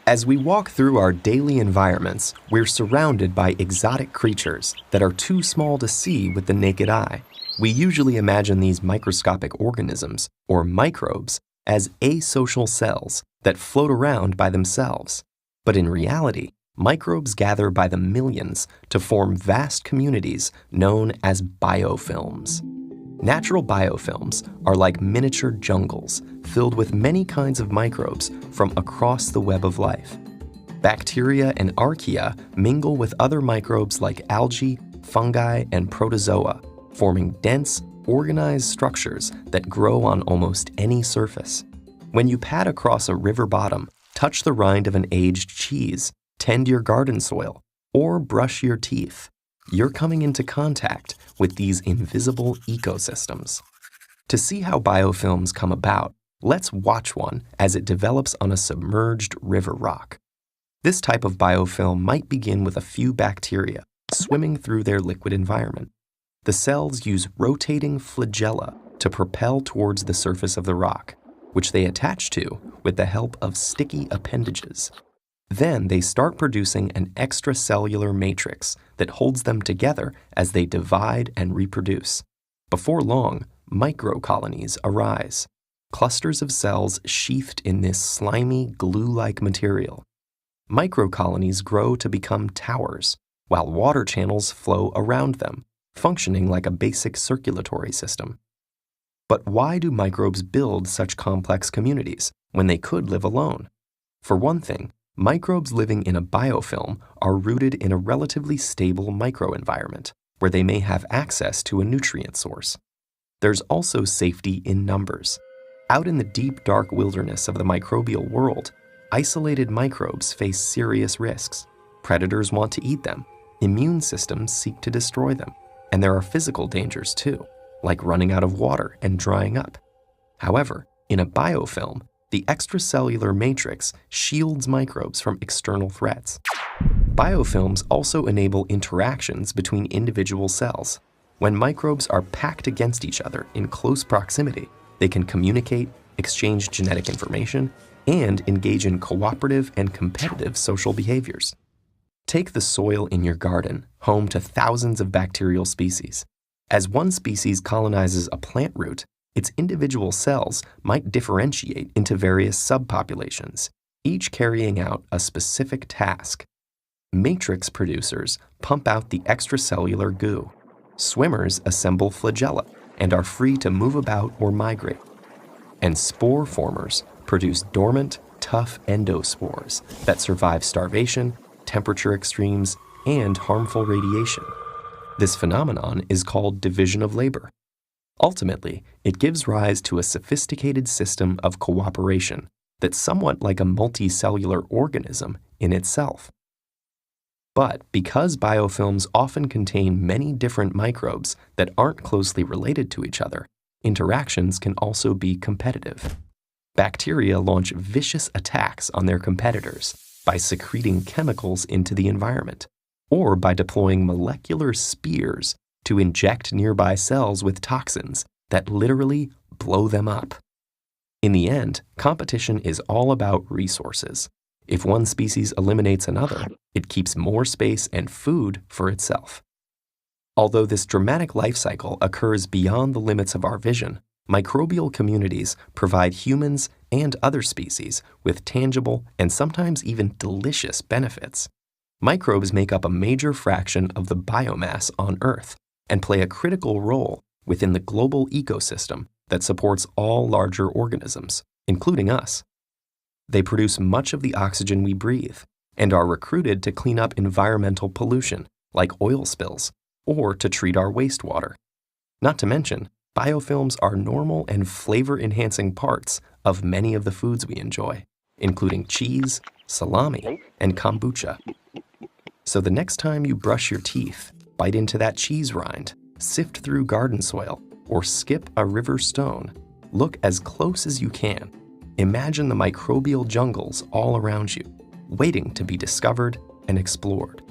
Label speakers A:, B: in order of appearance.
A: As we walk through our daily environments, we're surrounded by exotic creatures that are too small to see with the naked eye. We usually imagine these microscopic organisms, or microbes, as asocial cells that float around by themselves. But in reality, microbes gather by the millions to form vast communities known as biofilms. Natural biofilms are like miniature jungles filled with many kinds of microbes from across the web of life. Bacteria and archaea mingle with other microbes like algae, fungi, and protozoa, forming dense, organized structures that grow on almost any surface. When you pad across a river bottom, touch the rind of an aged cheese, tend your garden soil, or brush your teeth, you're coming into contact with these invisible ecosystems. To see how biofilms come about, let's watch one as it develops on a submerged river rock. This type of biofilm might begin with a few bacteria swimming through their liquid environment. The cells use rotating flagella to propel towards the surface of the rock, which they attach to with the help of sticky appendages. Then they start producing an extracellular matrix that holds them together as they divide and reproduce. Before long, microcolonies arise, clusters of cells sheathed in this slimy, glue-like material. Microcolonies grow to become towers, while water channels flow around them, functioning like a basic circulatory system. But why do microbes build such complex communities when they could live alone? For one thing, microbes living in a biofilm are rooted in a relatively stable microenvironment where they may have access to a nutrient source. There's also safety in numbers. Out in the deep, dark wilderness of the microbial world, isolated microbes face serious risks. Predators want to eat them, immune systems seek to destroy them, and there are physical dangers too, like running out of water and drying up. However, in a biofilm, the extracellular matrix shields microbes from external threats. Biofilms also enable interactions between individual cells. When microbes are packed against each other in close proximity, they can communicate, exchange genetic information, and engage in cooperative and competitive social behaviors. Take the soil in your garden, home to thousands of bacterial species. As one species colonizes a plant root, its individual cells might differentiate into various subpopulations, each carrying out a specific task. Matrix producers pump out the extracellular goo. Swimmers assemble flagella and are free to move about or migrate. And spore formers produce dormant, tough endospores that survive starvation, temperature extremes, and harmful radiation. This phenomenon is called division of labor. Ultimately, it gives rise to a sophisticated system of cooperation that's somewhat like a multicellular organism in itself. But because biofilms often contain many different microbes that aren't closely related to each other, interactions can also be competitive. Bacteria launch vicious attacks on their competitors by secreting chemicals into the environment, or by deploying molecular spears to inject nearby cells with toxins that literally blow them up. In the end, competition is all about resources. If one species eliminates another, it keeps more space and food for itself. Although this dramatic life cycle occurs beyond the limits of our vision, microbial communities provide humans and other species with tangible and sometimes even delicious benefits. Microbes make up a major fraction of the biomass on Earth and play a critical role within the global ecosystem that supports all larger organisms, including us. They produce much of the oxygen we breathe and are recruited to clean up environmental pollution, like oil spills, or to treat our wastewater. Not to mention, biofilms are normal and flavor-enhancing parts of many of the foods we enjoy, including cheese, salami, and kombucha. So the next time you brush your teeth, bite into that cheese rind, sift through garden soil, or skip a river stone, look as close as you can. Imagine the microbial jungles all around you, waiting to be discovered and explored.